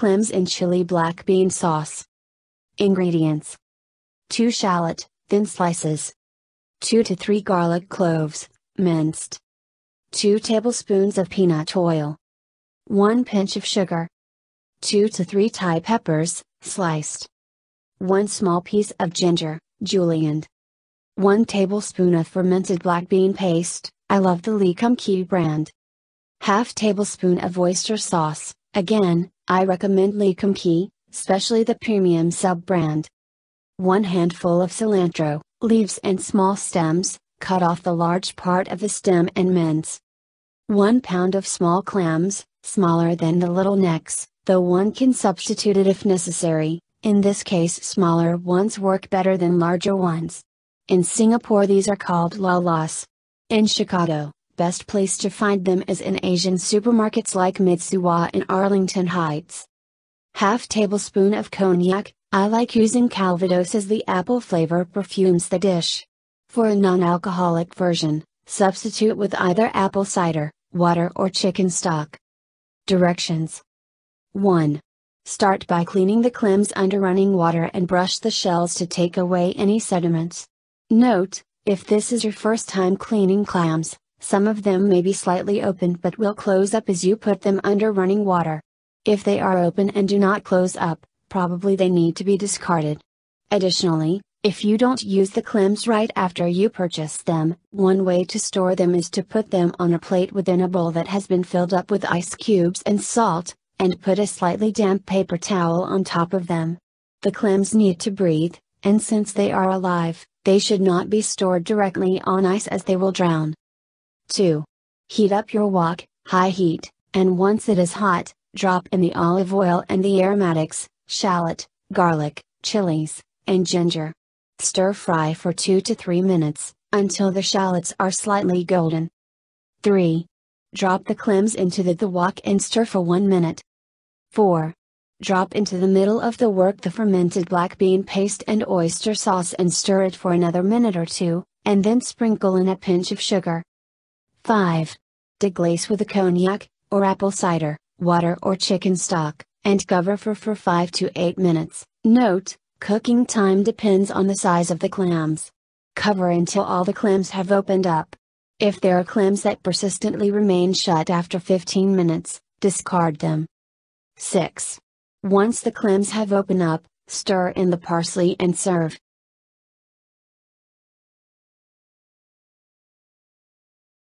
clams in chili black bean sauce. Ingredients: 2 shallot, thin slices. 2 to 3 garlic cloves, minced. 2 tablespoons of peanut oil. 1 pinch of sugar. 2 to 3 Thai peppers, sliced. 1 small piece of ginger, julienned. 1 tablespoon of fermented black bean paste, I love the Lee Kum Kee brand. Half tablespoon of oyster sauce, again, I recommend Lee Kum Kee, especially the premium sub-brand. 1 handful of cilantro, leaves and small stems, cut off the large part of the stem and mince. 1 pound of small clams, smaller than the little necks, though one can substitute it if necessary. In this case smaller ones work better than larger ones. In Singapore these are called lalas. In Chicago, best place to find them is in Asian supermarkets like Mitsuwa in Arlington Heights. Half tablespoon of cognac, I like using calvados as the apple flavor perfumes the dish. For a non-alcoholic version, substitute with either apple cider, water or chicken stock. Directions: 1. Start by cleaning the clams under running water and brush the shells to take away any sediments. Note, if this is your first time cleaning clams, some of them may be slightly open but will close up as you put them under running water. If they are open and do not close up, probably they need to be discarded. Additionally, if you don't use the clams right after you purchase them, one way to store them is to put them on a plate within a bowl that has been filled up with ice cubes and salt, and put a slightly damp paper towel on top of them. The clams need to breathe, and since they are alive, they should not be stored directly on ice as they will drown. 2. Heat up your wok, high heat, and once it is hot, drop in the olive oil and the aromatics, shallot, garlic, chilies, and ginger. Stir fry for 2 to 3 minutes, until the shallots are slightly golden. 3. Drop the clams into the wok and stir for 1 minute. 4. Drop into the middle of the wok the fermented black bean paste and oyster sauce and stir it for another minute or 2, and then sprinkle in a pinch of sugar. 5. Deglaze with a cognac, or apple cider, water or chicken stock, and cover for 5 to 8 minutes. Note, cooking time depends on the size of the clams. Cover until all the clams have opened up. If there are clams that persistently remain shut after 15 minutes, discard them. 6. Once the clams have opened up, stir in the parsley and serve.